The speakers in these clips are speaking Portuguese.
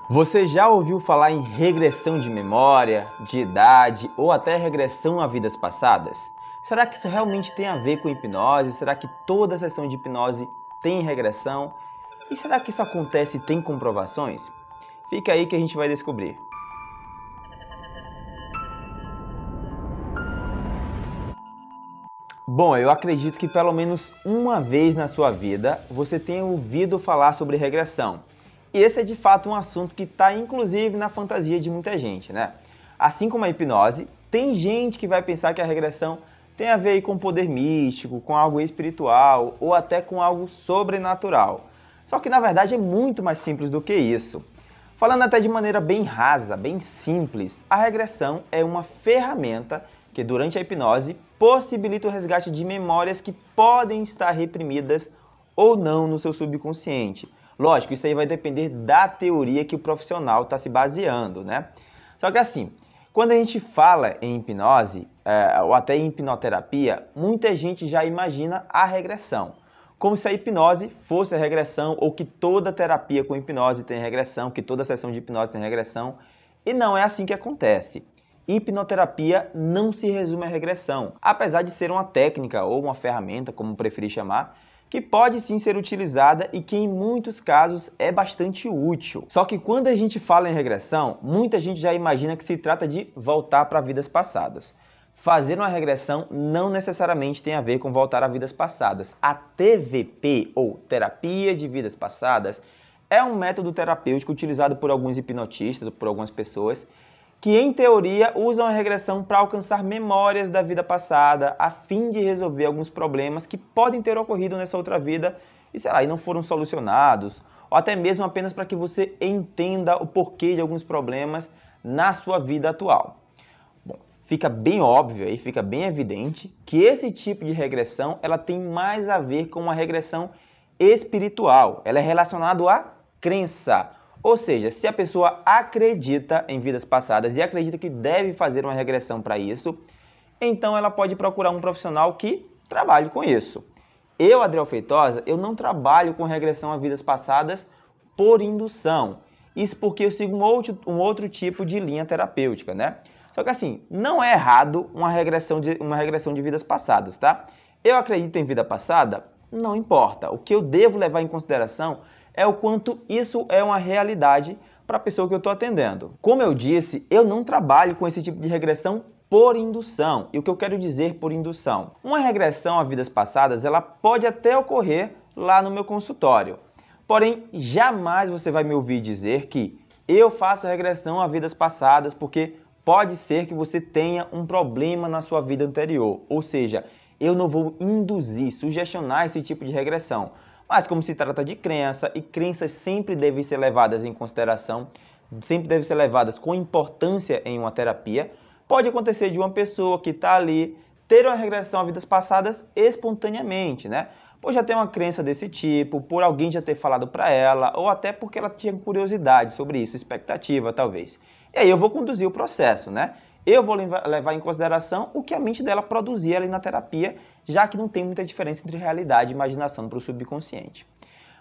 Você já ouviu falar em regressão de memória, de idade ou até regressão a vidas passadas? Será que isso realmente tem a ver com hipnose? Será que toda sessão de hipnose tem regressão? E será que isso acontece e tem comprovações? Fica aí que a gente vai descobrir. Bom, eu acredito que pelo menos uma vez na sua vida você tenha ouvido falar sobre regressão. E esse é de fato um assunto que está inclusive na fantasia de muita gente, né? Assim como a hipnose, tem gente que vai pensar que a regressão tem a ver aí com poder místico, com algo espiritual ou até com algo sobrenatural. Só que na verdade é muito mais simples do que isso. Falando até de maneira bem rasa, bem simples, a regressão é uma ferramenta que durante a hipnose possibilita o resgate de memórias que podem estar reprimidas ou não no seu subconsciente. Lógico, isso aí vai depender da teoria que o profissional está se baseando, né? Só que assim, quando a gente fala em hipnose, ou até em hipnoterapia, muita gente já imagina a regressão. Como se a hipnose fosse a regressão, ou que toda terapia com hipnose tem regressão, que toda sessão de hipnose tem regressão. E não é assim que acontece. Hipnoterapia não se resume à regressão, apesar de ser uma técnica ou uma ferramenta, como preferir chamar, que pode sim ser utilizada e que em muitos casos é bastante útil. Só que quando a gente fala em regressão, muita gente já imagina que se trata de voltar para vidas passadas. Fazer uma regressão não necessariamente tem a ver com voltar a vidas passadas. A TVP, ou Terapia de Vidas Passadas, é um método terapêutico utilizado por alguns hipnotistas, por algumas pessoas, que em teoria usam a regressão para alcançar memórias da vida passada, a fim de resolver alguns problemas que podem ter ocorrido nessa outra vida e, sei lá, e não foram solucionados, ou até mesmo apenas para que você entenda o porquê de alguns problemas na sua vida atual. Bom, fica bem óbvio aí, fica bem evidente que esse tipo de regressão ela tem mais a ver com uma regressão espiritual, ela é relacionada à crença. Ou seja, se a pessoa acredita em vidas passadas e acredita que deve fazer uma regressão para isso, então ela pode procurar um profissional que trabalhe com isso. Eu, Adriel Feitosa, eu não trabalho com regressão a vidas passadas por indução. Isso porque eu sigo um outro tipo de linha terapêutica, né? Só que assim, não é errado uma regressão de vidas passadas, tá? Eu acredito em vida passada? Não importa. O que eu devo levar em consideração é o quanto isso é uma realidade para a pessoa que eu estou atendendo. Como eu disse, eu não trabalho com esse tipo de regressão por indução. E o que eu quero dizer por indução? Uma regressão a vidas passadas, ela pode até ocorrer lá no meu consultório. Porém, jamais você vai me ouvir dizer que eu faço regressão a vidas passadas porque pode ser que você tenha um problema na sua vida anterior. Ou seja, eu não vou induzir, sugestionar esse tipo de regressão. Mas como se trata de crença, e crenças sempre devem ser levadas em consideração, sempre devem ser levadas com importância em uma terapia, pode acontecer de uma pessoa que está ali ter uma regressão a vidas passadas espontaneamente, né? Por já ter uma crença desse tipo, por alguém já ter falado para ela, ou até porque ela tinha curiosidade sobre isso, expectativa talvez. E aí eu vou conduzir o processo, né? Eu vou levar em consideração o que a mente dela produzia ali na terapia, já que não tem muita diferença entre realidade e imaginação para o subconsciente.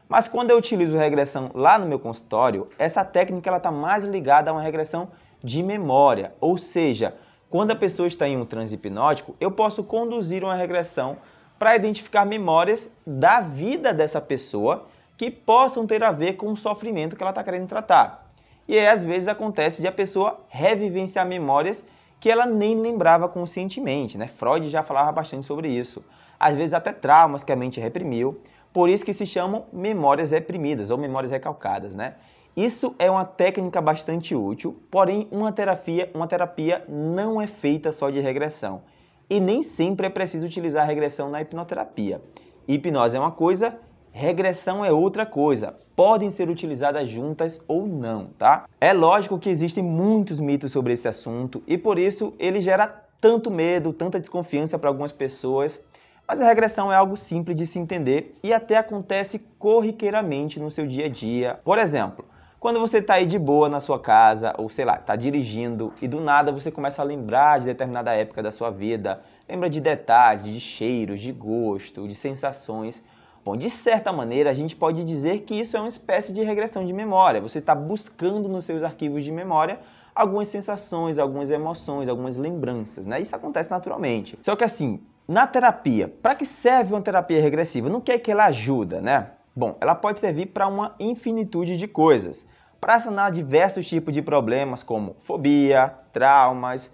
Mas quando eu utilizo regressão lá no meu consultório, essa técnica está mais ligada a uma regressão de memória, ou seja, quando a pessoa está em um transe hipnótico, eu posso conduzir uma regressão para identificar memórias da vida dessa pessoa que possam ter a ver com o sofrimento que ela está querendo tratar. E aí, às vezes, acontece de a pessoa revivenciar memórias que ela nem lembrava conscientemente, né? Freud já falava bastante sobre isso. Às vezes até traumas que a mente reprimiu, por isso que se chamam memórias reprimidas ou memórias recalcadas, né? Isso é uma técnica bastante útil, porém uma terapia não é feita só de regressão. E nem sempre é preciso utilizar a regressão na hipnoterapia. Hipnose é uma coisa, regressão é outra coisa. Podem ser utilizadas juntas ou não, tá? É lógico que existem muitos mitos sobre esse assunto e por isso ele gera tanto medo, tanta desconfiança para algumas pessoas, mas a regressão é algo simples de se entender e até acontece corriqueiramente no seu dia a dia. Por exemplo, quando você está aí de boa na sua casa, ou sei lá, está dirigindo e do nada você começa a lembrar de determinada época da sua vida, lembra de detalhes, de cheiros, de gosto, de sensações. Bom, de certa maneira, a gente pode dizer que isso é uma espécie de regressão de memória. Você está buscando nos seus arquivos de memória algumas sensações, algumas emoções, algumas lembranças, né? Isso acontece naturalmente. Só que assim, na terapia, para que serve uma terapia regressiva? No que é que ela ajuda, né? Bom, ela pode servir para uma infinitude de coisas. Para sanar diversos tipos de problemas como fobia, traumas,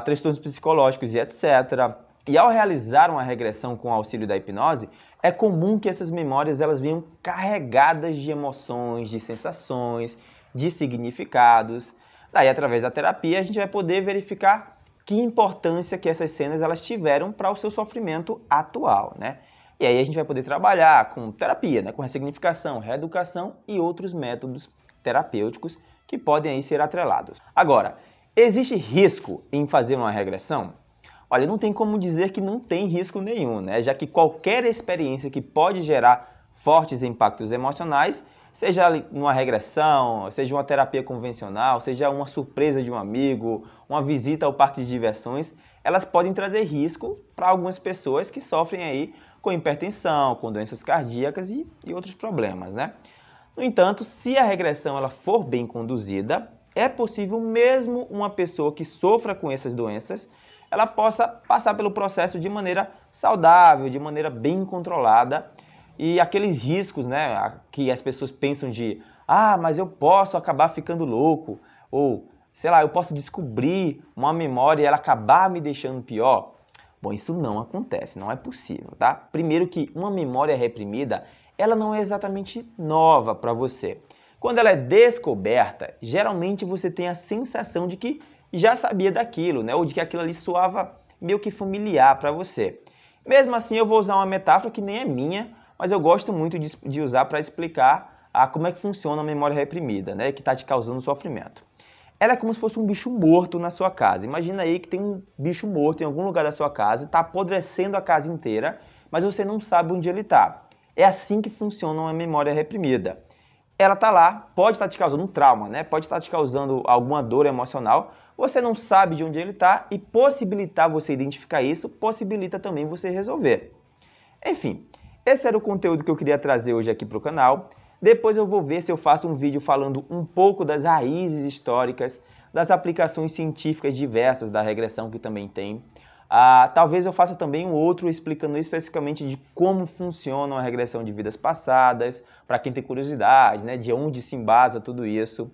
transtornos psicológicos e etc. E ao realizar uma regressão com o auxílio da hipnose, é comum que essas memórias elas venham carregadas de emoções, de sensações, de significados. Daí, através da terapia, a gente vai poder verificar que importância que essas cenas elas tiveram para o seu sofrimento atual, né? E aí a gente vai poder trabalhar com terapia, né? Com ressignificação, reeducação e outros métodos terapêuticos que podem aí ser atrelados. Agora, existe risco em fazer uma regressão? Olha, não tem como dizer que não tem risco nenhum, né? Já que qualquer experiência que pode gerar fortes impactos emocionais, seja numa regressão, seja uma terapia convencional, seja uma surpresa de um amigo, uma visita ao parque de diversões, elas podem trazer risco para algumas pessoas que sofrem aí com hipertensão, com doenças cardíacas e outros problemas, né? No entanto, se a regressão ela for bem conduzida, é possível mesmo uma pessoa que sofra com essas doenças, ela possa passar pelo processo de maneira saudável, de maneira bem controlada, e aqueles riscos, né, que as pessoas pensam de mas eu posso acabar ficando louco, ou sei lá, eu posso descobrir uma memória e ela acabar me deixando pior. Bom, isso não acontece, não é possível, tá? Primeiro que uma memória reprimida, ela não é exatamente nova para você. Quando ela é descoberta, geralmente você tem a sensação de que já sabia daquilo, né? Ou de que aquilo ali soava meio que familiar para você. Mesmo assim, eu vou usar uma metáfora que nem é minha, mas eu gosto muito de usar para explicar como é que funciona a memória reprimida, né? Que está te causando sofrimento. Ela é como se fosse um bicho morto na sua casa. Imagina aí que tem um bicho morto em algum lugar da sua casa, está apodrecendo a casa inteira, mas você não sabe onde ele está. É assim que funciona uma memória reprimida. Ela está lá, pode estar te causando um trauma, né? Pode estar te causando alguma dor emocional, você não sabe de onde ele está e possibilitar você identificar isso, possibilita também você resolver. Enfim, esse era o conteúdo que eu queria trazer hoje aqui para o canal. Depois eu vou ver se eu faço um vídeo falando um pouco das raízes históricas, das aplicações científicas diversas da regressão que também tem. Talvez eu faça também um outro explicando especificamente de como funciona a regressão de vidas passadas, para quem tem curiosidade, né, de onde se embasa tudo isso.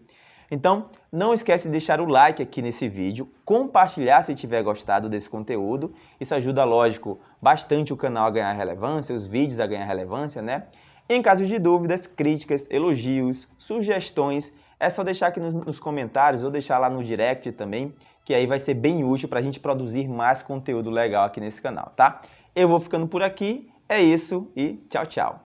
Então, não esquece de deixar o like aqui nesse vídeo, compartilhar se tiver gostado desse conteúdo. Isso ajuda, lógico, bastante o canal a ganhar relevância, os vídeos a ganhar relevância, né? Em caso de dúvidas, críticas, elogios, sugestões, é só deixar aqui nos comentários ou deixar lá no direct também, que aí vai ser bem útil para a gente produzir mais conteúdo legal aqui nesse canal, tá? Eu vou ficando por aqui, é isso e tchau, tchau!